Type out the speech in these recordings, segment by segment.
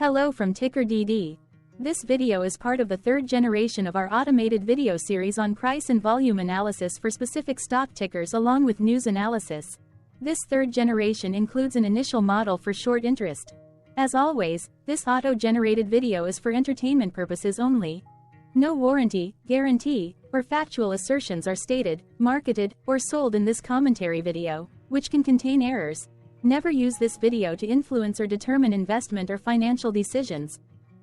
Hello from Ticker DD. This video is part of the third generation of our automated video series on price and volume analysis for specific stock tickers along with news analysis. This third generation includes an initial model for short interest. As always, this auto-generated video is for entertainment purposes only. No warranty, guarantee, or factual assertions are stated, marketed, or sold in this commentary video, which can contain errors. Never use this video to influence or determine investment or financial decisions.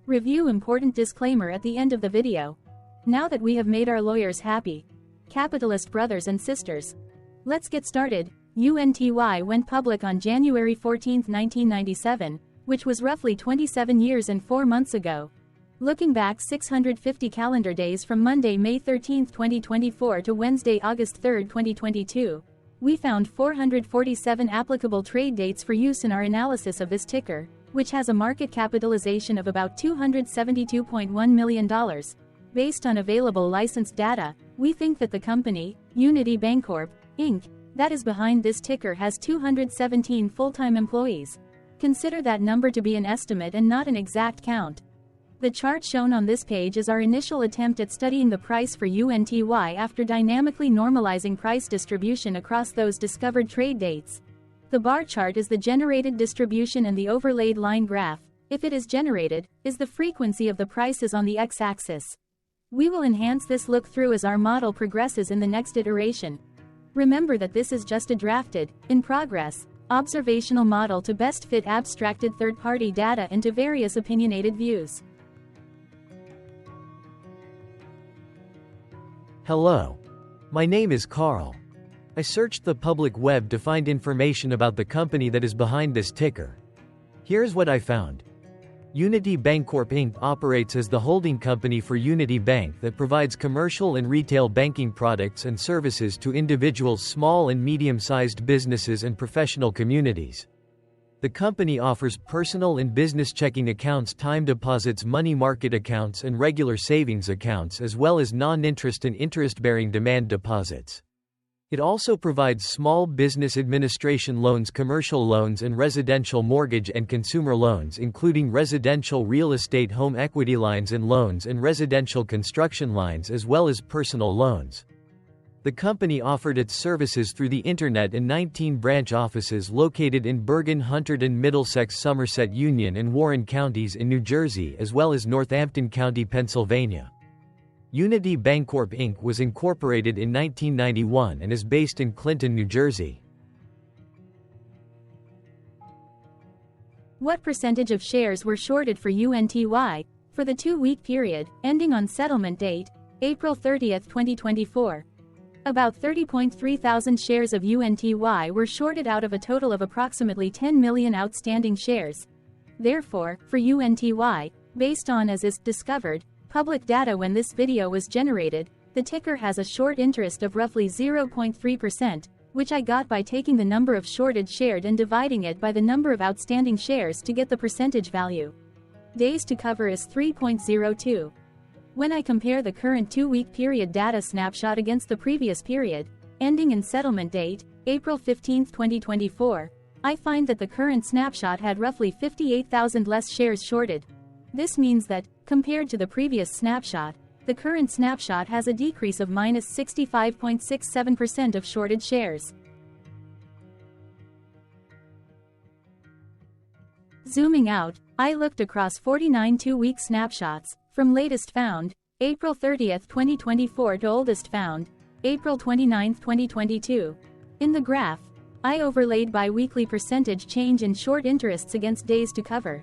Review important disclaimer at the end of the video. Now that we have made our lawyers happy, capitalist brothers and sisters, let's get started. UNTY went public on January 14, 1997, which was roughly 27 years and 4 months ago. Looking back 650 calendar days from Monday, May 13, 2024 to Wednesday, August 3, 2022, we found 447 applicable trade dates for use in our analysis of this ticker, which has a market capitalization of about $272.1 million. Based on available licensed data, we think that the company, UNTY Bancorp, Inc., that is behind this ticker has 217 full-time employees. Consider that number to be an estimate and not an exact count. The chart shown on this page is our initial attempt at studying the price for UNTY after dynamically normalizing price distribution across those discovered trade dates. The bar chart is the generated distribution and the overlaid line graph, if it is generated, is the frequency of the prices on the x-axis. We will enhance this look-through as our model progresses in the next iteration. Remember that this is just a drafted, in progress, observational model to best fit abstracted third-party data into various opinionated views. Hello. My name is Carl. I searched the public web to find information about the company that is behind this ticker. Here's what I found. UNTY Bancorp Inc. operates as the holding company for UNTY Bank that provides commercial and retail banking products and services to individuals, small and medium-sized businesses and professional communities. The company offers personal and business checking accounts, time deposits, money market accounts, and regular savings accounts, as well as non-interest and interest-bearing demand deposits. It also provides small business administration loans, commercial loans, and residential mortgage and consumer loans, including residential real estate home equity lines and loans and residential construction lines, as well as personal loans. The company offered its services through the internet in 19 branch offices located in Bergen, Hunterdon, Middlesex, Somerset, Union, and Warren counties in New Jersey, as well as Northampton County, Pennsylvania. UNTY Bancorp Inc. was incorporated in 1991 and is based in Clinton, New Jersey. What percentage of shares were shorted for UNTY for the 2-week period, ending on settlement date, April 30, 2024? About 30.3 thousand shares of UNTY were shorted out of a total of approximately 10 million outstanding shares. Therefore, for UNTY, based on as is discovered public data when this video was generated, the ticker has a short interest of roughly 0.3%, which I got by taking the number of shorted shares and dividing it by the number of outstanding shares to get the percentage value. Days to cover is 3.02. When I compare the current 2-week period data snapshot against the previous period, ending in settlement date, April 15, 2024, I find that the current snapshot had roughly 58,000 less shares shorted. This means that, compared to the previous snapshot, the current snapshot has a decrease of minus 65.67% of shorted shares. Zooming out, I looked across 49 2-week snapshots, from latest found, April 30, 2024 to oldest found, April 29, 2022. In the graph, I overlaid bi-weekly percentage change in short interests against days to cover.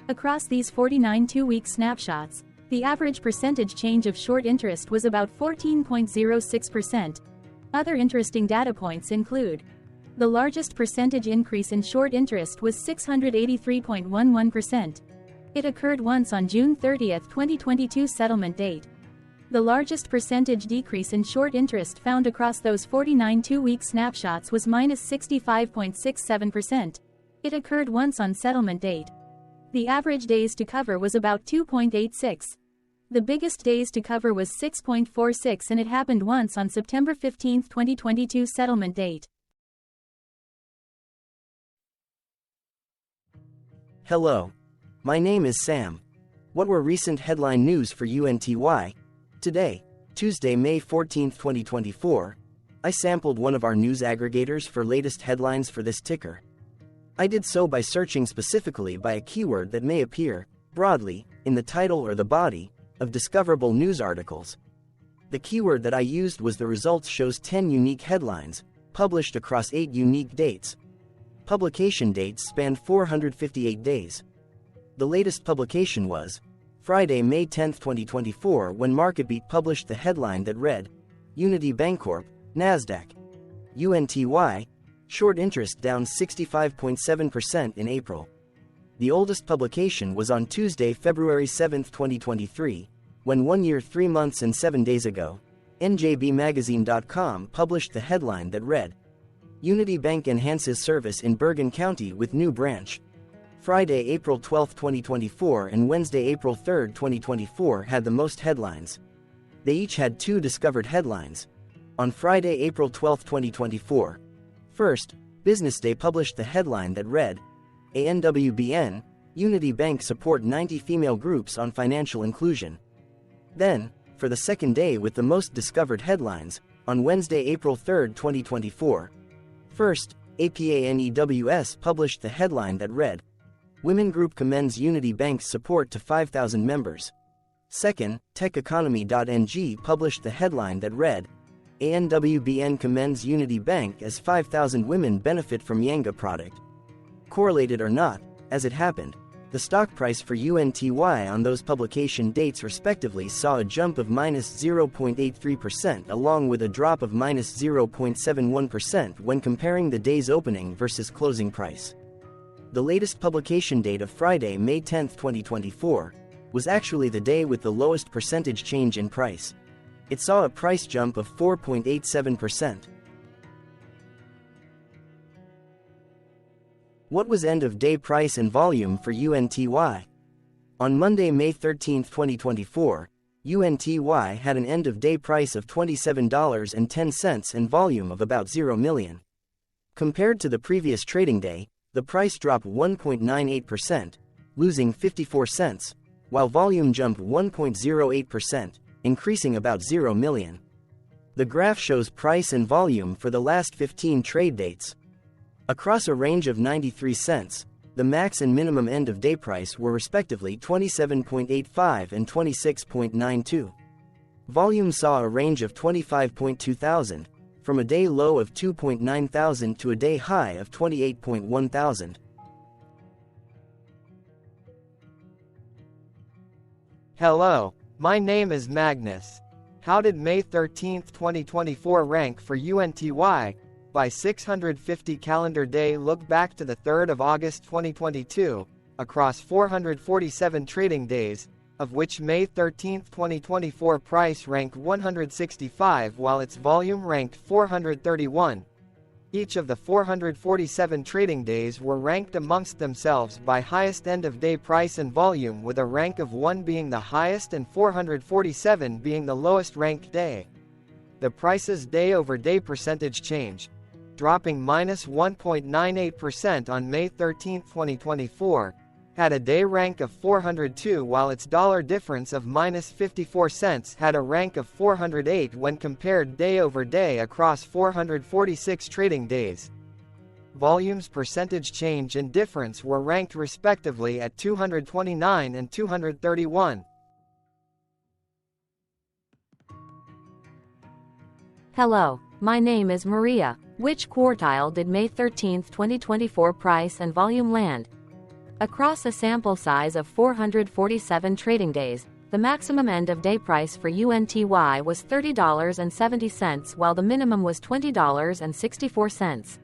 Across these 49 2-week snapshots, the average percentage change of short interest was about 14.06%. Other interesting data points include: the largest percentage increase in short interest was 683.11%. It occurred once on June 30, 2022 settlement date. The largest percentage decrease in short interest found across those 49 2-week snapshots was minus 65.67%. It occurred once on settlement date. The average days to cover was about 2.86. The biggest days to cover was 6.46 and it happened once on September 15, 2022 settlement date. Hello. My name is Sam. What were recent headline news for UNTY? Today, Tuesday, May 14, 2024, I sampled one of our news aggregators for latest headlines for this ticker. I did so by searching specifically by a keyword that may appear, broadly, in the title or the body of discoverable news articles. The keyword that I used was the results shows 10 unique headlines, published across 8 unique dates. Publication dates spanned 458 days. The latest publication was Friday, May 10, 2024, when MarketBeat published the headline that read, Unity Bancorp, NASDAQ. UNTY, short interest down 65.7% in April. The oldest publication was on Tuesday, February 7, 2023, when 1 year, 3 months and 7 days ago, njbmagazine.com published the headline that read, Unity Bank enhances service in Bergen County with new branch. Friday, April 12, 2024 and Wednesday, April 3, 2024 had the most headlines. They each had 2 discovered headlines. On Friday, April 12, 2024, first, Business Day published the headline that read, ANWBN, Unity Bank support 90 female groups on financial inclusion. Then, for the second day with the most discovered headlines, on Wednesday, April 3, 2024, first, APANEWS published the headline that read, Women Group commends Unity Bank's support to 5,000 members. Second, TechEconomy.ng published the headline that read, ANWBN commends Unity Bank as 5,000 women benefit from Yanga product. Correlated or not, as it happened, the stock price for UNTY on those publication dates respectively saw a jump of -0.83% along with a drop of -0.71% when comparing the day's opening versus closing price. The latest publication date of Friday, May 10, 2024, was actually the day with the lowest percentage change in price. It saw a price jump of 4.87%. What was end-of-day price and volume for UNTY? On Monday, May 13, 2024, UNTY had an end-of-day price of $27.10 and volume of about 0 million. Compared to the previous trading day, the price dropped 1.98%, losing 54 cents, while volume jumped 1.08%, increasing about 0 million. The graph shows price and volume for the last 15 trade dates. Across a range of 93 cents, the max and minimum end-of-day price were respectively 27.85 and 26.92. Volume saw a range of 25.2 thousand, from a day low of 2.9 thousand to a day high of 28.1 thousand. Hello, my name is Magnus. How did May 13, 2024 rank for UNTY? By 650 calendar day look back to the 3rd of August 2022, across 447 trading days, of which May 13, 2024 price ranked 165 while its volume ranked 431. Each of the 447 trading days were ranked amongst themselves by highest end-of-day price and volume, with a rank of 1 being the highest and 447 being the lowest ranked day. The price's day-over-day percentage change, dropping -1.98% on May 13, 2024, had a day rank of 402 while its dollar difference of -54 cents had a rank of 408 when compared day over day across 446 trading days. Volume's percentage change and difference were ranked respectively at 229 and 231. Hello, my name is Maria. Which quartile did May 13, 2024 price and volume land? Across a sample size of 447 trading days, the maximum end-of-day price for UNTY was $30.70 while the minimum was $20.64.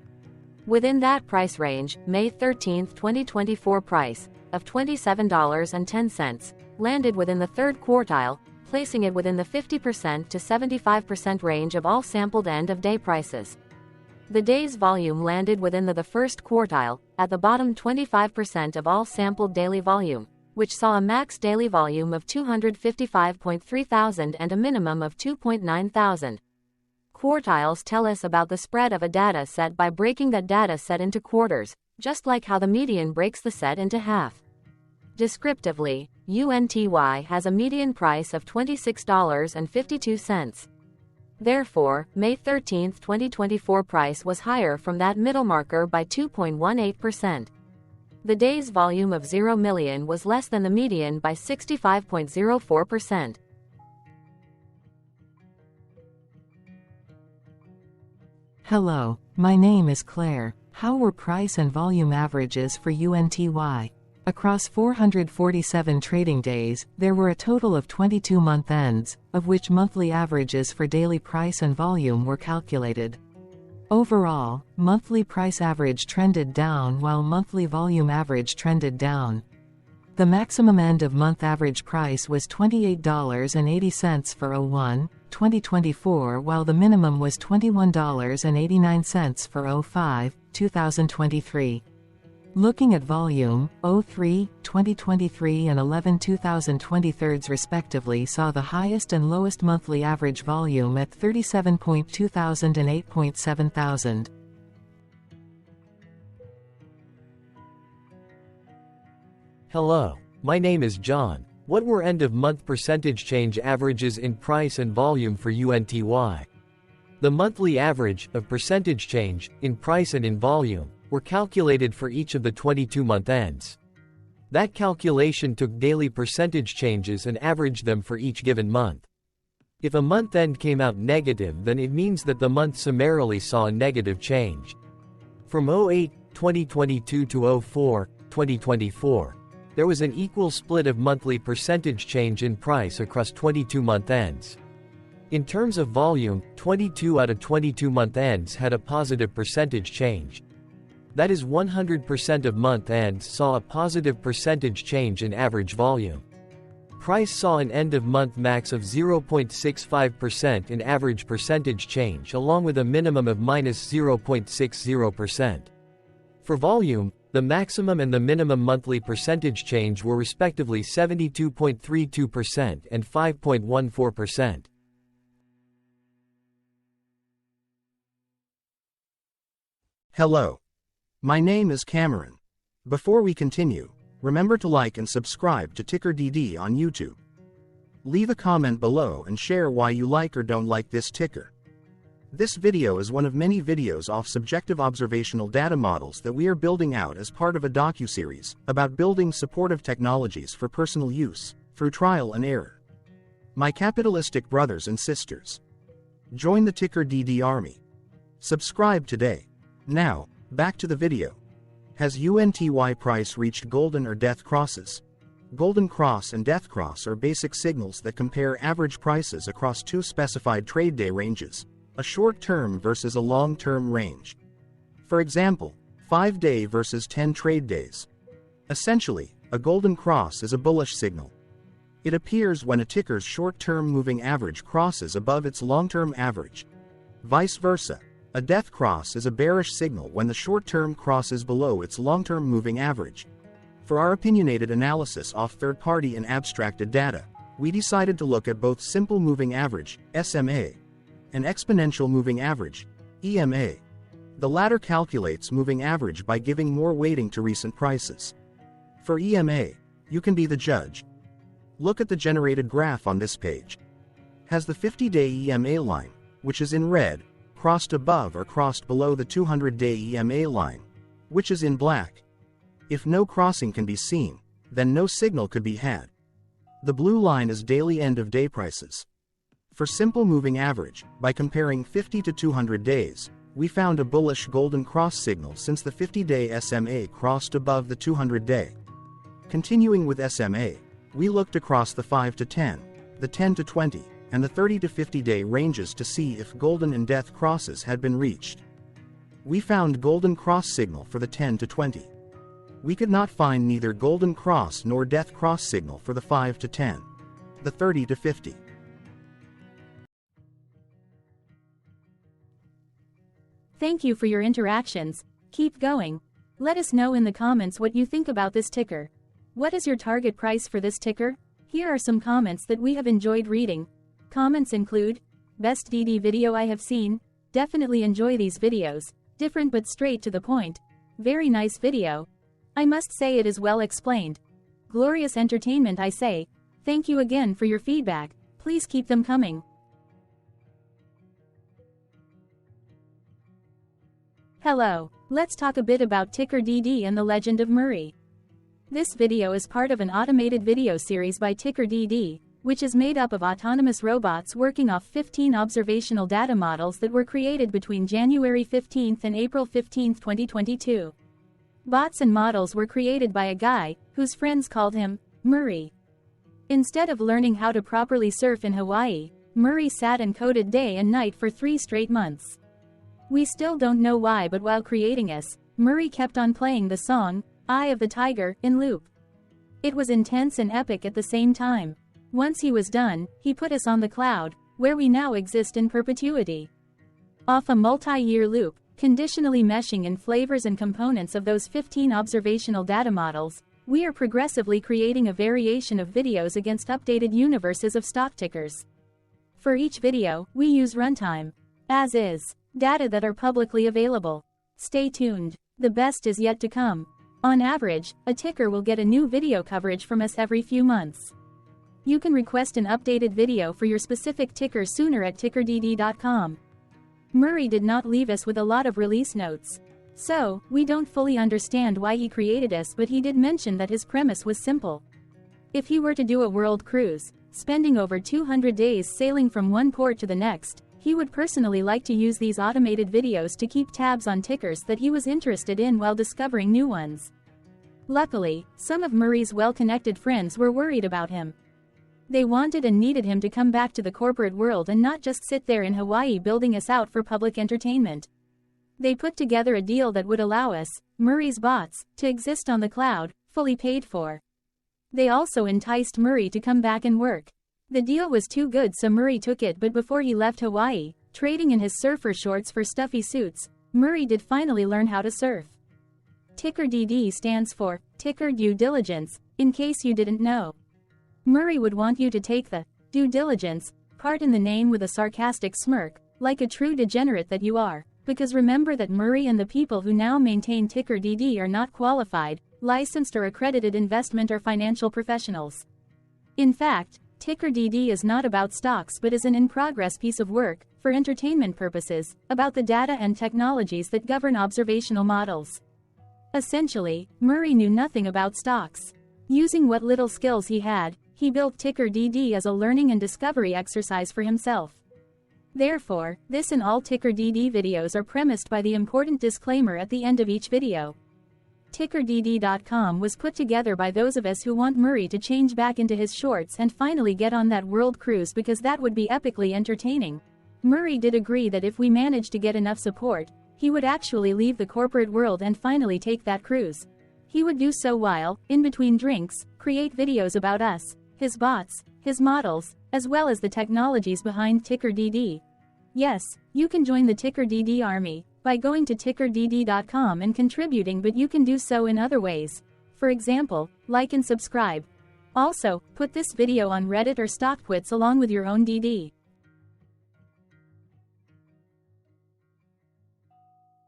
Within that price range, May 13, 2024 price, of $27.10, landed within the third quartile, placing it within the 50% to 75% range of all sampled end-of-day prices. The day's volume landed within the first quartile, at the bottom 25% of all sampled daily volume, which saw a max daily volume of 255.3 thousand and a minimum of 2.9 thousand. Quartiles tell us about the spread of a data set by breaking that data set into quarters, just like how the median breaks the set into half. Descriptively, UNTY has a median price of $26.52. Therefore, May 13, 2024 price was higher from that middle marker by 2.18%. The day's volume of 0 million was less than the median by 65.04%. Hello, my name is Claire. How were price and volume averages for UNTY? Across 447 trading days, there were a total of 22 month ends, of which monthly averages for daily price and volume were calculated. Overall, monthly price average trended down while monthly volume average trended down. The maximum end of month average price was $28.80 for 01/2024, while the minimum was $21.89 for 05/2023. Looking at volume, 03/2023 and 11/2023 respectively saw the highest and lowest monthly average volume at 37.2 thousand and 8.7 thousand. Hello, my name is John. What were end-of-month percentage change averages in price and volume for UNTY? The monthly average of percentage change in price and in volume were calculated for each of the 22 month ends. That calculation took daily percentage changes and averaged them for each given month. If a month end came out negative, then it means that the month summarily saw a negative change. From 08/2022 to 04/2024, there was an equal split of monthly percentage change in price across 22 month ends. In terms of volume, 22 out of 22 month ends had a positive percentage change. That is, 100% of month ends saw a positive percentage change in average volume. Price saw an end-of-month max of 0.65% in average percentage change, along with a minimum of -0.60%. For volume, the maximum and the minimum monthly percentage change were respectively 72.32% and 5.14%. Hello. My name is Cameron. Before we continue, remember to like and subscribe to Ticker DD on YouTube. Leave a comment below and share why you like or don't like this ticker. This video is one of many videos off subjective observational data models that we are building out as part of a docuseries about building supportive technologies for personal use, through trial and error. My capitalistic brothers and sisters, join the Ticker DD army. Subscribe today. Now, back to the video. Has UNTY price reached golden or death crosses? Golden cross and death cross are basic signals that compare average prices across two specified trade day ranges, a short-term versus a long-term range. For example, 5-day versus 10 trade days. Essentially, a golden cross is a bullish signal. It appears when a ticker's short-term moving average crosses above its long-term average. Vice versa, a death cross is a bearish signal when the short-term crosses below its long-term moving average. For our opinionated analysis off third-party and abstracted data, we decided to look at both simple moving average, SMA, and exponential moving average, EMA. The latter calculates moving average by giving more weighting to recent prices. For EMA, you can be the judge. Look at the generated graph on this page. Has the 50-day EMA line, which is in red, crossed above or crossed below the 200-day EMA line, which is in black? If no crossing can be seen, then no signal could be had. The blue line is daily end-of-day prices. For simple moving average, by comparing 50 to 200 days, we found a bullish golden cross signal since the 50-day SMA crossed above the 200-day. Continuing with SMA, we looked across the 5 to 10, the 10 to 20, and the 30 to 50-day ranges to see if golden and death crosses had been reached. We found golden cross signal for the 10 to 20. We could not find neither golden cross nor death cross signal for the 5 to 10, the 30 to 50. Thank you for your interactions. Keep going. Let us know in the comments what you think about this ticker. What is your target price for this ticker? Here are some comments that we have enjoyed reading. Comments include, best DD video I have seen, definitely enjoy these videos, different but straight to the point, very nice video. I must say it is well explained. glorious entertainment I say. Thank you again for your feedback, please keep them coming. Hello, let's talk a bit about ticker DD and the legend of Murray. This video is part of an automated video series by Ticker DD, which is made up of autonomous robots working off 15 observational data models that were created between January 15 and April 15, 2022. Bots and models were created by a guy, whose friends called him Murray. Instead of learning how to properly surf in Hawaii, Murray sat and coded day and night for 3 straight months. We still don't know why, but while creating us, Murray kept on playing the song, Eye of the Tiger, in loop. It was intense and epic at the same time. Once he was done, he put us on the cloud, where we now exist in perpetuity. Off a multi-year loop, conditionally meshing in flavors and components of those 15 observational data models, we are progressively creating a variation of videos against updated universes of stock tickers. For each video, we use runtime, as is, data that are publicly available. Stay tuned, the best is yet to come. On average, a ticker will get a new video coverage from us every few months. You can request an updated video for your specific ticker sooner at tickerdd.com. Murray did not leave us with a lot of release notes. So, we don't fully understand why he created us, but he did mention that his premise was simple. If he were to do a world cruise, spending over 200 days sailing from one port to the next, he would personally like to use these automated videos to keep tabs on tickers that he was interested in while discovering new ones. Luckily, some of Murray's well-connected friends were worried about him. They wanted and needed him to come back to the corporate world and not just sit there in Hawaii building us out for public entertainment. They put together a deal that would allow us, Murray's bots, to exist on the cloud, fully paid for. They also enticed Murray to come back and work. The deal was too good, so Murray took it, but before he left Hawaii, trading in his surfer shorts for stuffy suits, Murray did finally learn how to surf. Ticker DD stands for Ticker Due Diligence, in case you didn't know. Murray would want you to take the due diligence part in the name with a sarcastic smirk, like a true degenerate that you are, because remember that Murray and the people who now maintain Ticker DD are not qualified, licensed or accredited investment or financial professionals. In fact, Ticker DD is not about stocks but is an in-progress piece of work, for entertainment purposes, about the data and technologies that govern observational models. Essentially, Murray knew nothing about stocks. Using what little skills he had, he built Ticker DD as a learning and discovery exercise for himself. Therefore, this and all Ticker DD videos are premised by the important disclaimer at the end of each video. TickerDD.com was put together by those of us who want Murray to change back into his shorts and finally get on that world cruise, because that would be epically entertaining. Murray did agree that if we managed to get enough support, he would actually leave the corporate world and finally take that cruise. He would do so while, in between drinks, create videos about us, his bots, his models, as well as the technologies behind Ticker DD. Yes, you can join the Ticker DD army by going to tickerdd.com and contributing, but you can do so in other ways. For example, like and subscribe. Also, put this video on Reddit or StockTwits along with your own DD.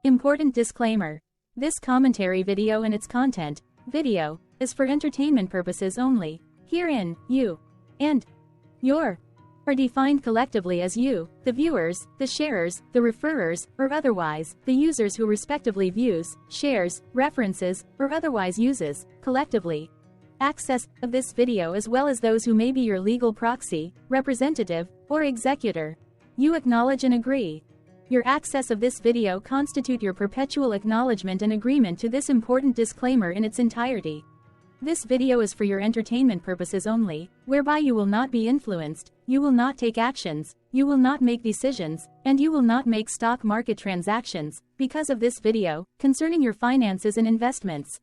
Important disclaimer. This commentary video and its content, video, is for entertainment purposes only. Herein, you and your are defined collectively as you, the viewers, the sharers, the referrers, or otherwise, the users who respectively views, shares, references, or otherwise uses, collectively, access of this video, as well as those who may be your legal proxy, representative, or executor. You acknowledge and agree. Your access of this video constitute your perpetual acknowledgement and agreement to this important disclaimer in its entirety. This video is for your entertainment purposes only, whereby you will not be influenced, you will not take actions, you will not make decisions, and you will not make stock market transactions, because of this video, concerning your finances and investments.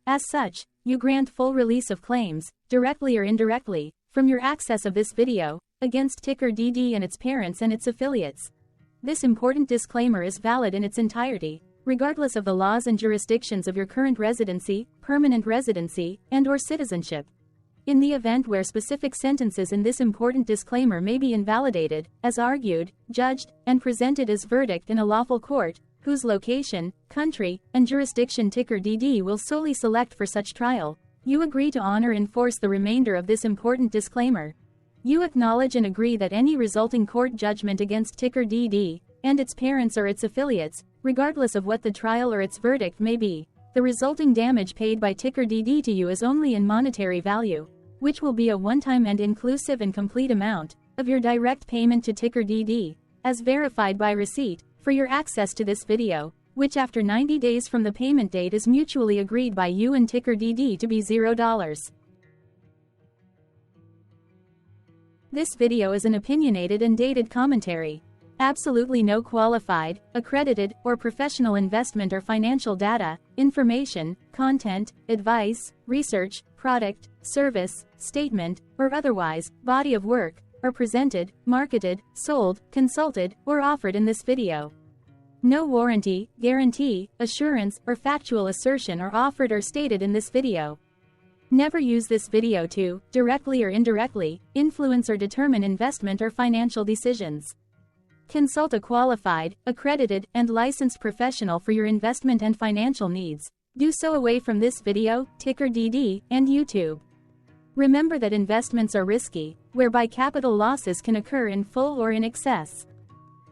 As such, you grant full release of claims, directly or indirectly, from your access of this video, against Ticker DD and its parents and its affiliates. This important disclaimer is valid in its entirety, regardless of the laws and jurisdictions of your current residency, permanent residency, and/or citizenship. In the event where specific sentences in this important disclaimer may be invalidated, as argued, judged, and presented as verdict in a lawful court, whose location, country, and jurisdiction Ticker DD will solely select for such trial, You agree to honor and enforce the remainder of this important disclaimer. You acknowledge and agree that any resulting court judgment against ticker DD and its parents or its affiliates, regardless of what the trial or its verdict may be, the resulting damage paid by ticker DD to you is only in monetary value, which will be a one-time and inclusive and complete amount of your direct payment to ticker DD, as verified by receipt, for your access to this video, which after 90 days from the payment date is mutually agreed by you and ticker DD to be $0. This video is an opinionated and dated commentary. Absolutely no qualified, accredited, or professional investment or financial data, information, content, advice, research, product, service, statement, or otherwise, body of work, are presented, marketed, sold, consulted, or offered in this video. No warranty, guarantee, assurance, or factual assertion are offered or stated in this video. Never use this video to, directly or indirectly, influence or determine investment or financial decisions. Consult a qualified, accredited, and licensed professional for your investment and financial needs. Do so away from this video, ticker DD, and YouTube. Remember that investments are risky, whereby capital losses can occur in full or in excess.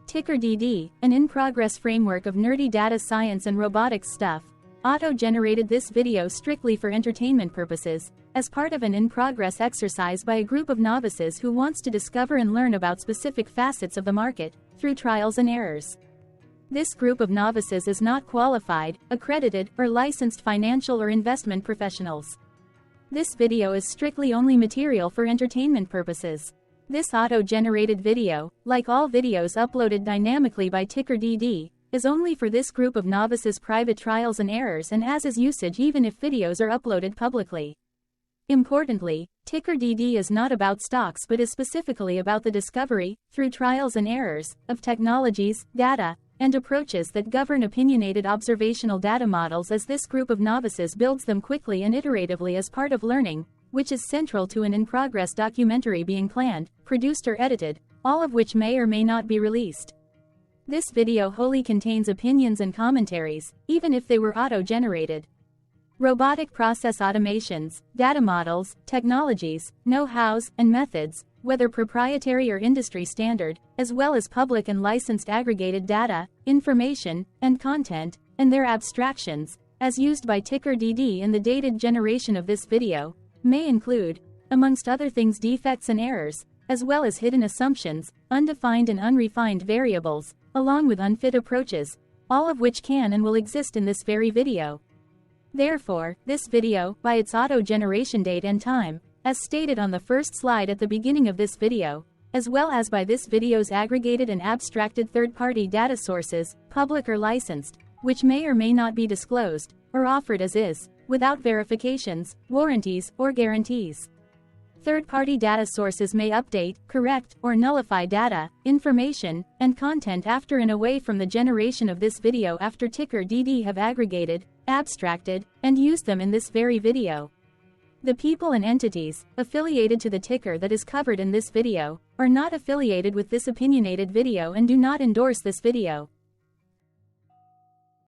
Ticker DD, an in-progress framework of nerdy data science and robotics stuff, auto-generated this video strictly for entertainment purposes, as part of an in-progress exercise by a group of novices who wants to discover and learn about specific facets of the market, through trials and errors. This group of novices is not qualified, accredited, or licensed financial or investment professionals. This video is strictly only material for entertainment purposes. This auto-generated video, like all videos uploaded dynamically by ticker DD, is only for this group of novices' private trials and errors and as is usage even if videos are uploaded publicly. Importantly, ticker DD is not about stocks but is specifically about the discovery, through trials and errors, of technologies, data, and approaches that govern opinionated observational data models as this group of novices builds them quickly and iteratively as part of learning, which is central to an in-progress documentary being planned, produced or edited, all of which may or may not be released. This video wholly contains opinions and commentaries, even if they were auto-generated. Robotic process automations, data models, technologies, know-hows, and methods, whether proprietary or industry standard, as well as public and licensed aggregated data, information, and content, and their abstractions, as used by ticker DD in the dated generation of this video, may include, amongst other things, defects and errors, as well as hidden assumptions, undefined and unrefined variables, along with unfit approaches, all of which can and will exist in this very video. Therefore, this video, by its auto-generation date and time, as stated on the first slide at the beginning of this video, as well as by this video's aggregated and abstracted third-party data sources, public or licensed, which may or may not be disclosed, or offered as is, without verifications, warranties, or guarantees. Third-party data sources may update, correct, or nullify data, information, and content after and away from the generation of this video after ticker DD have aggregated, abstracted, and used them in this very video. The people and entities affiliated to the ticker that is covered in this video are not affiliated with this opinionated video and do not endorse this video.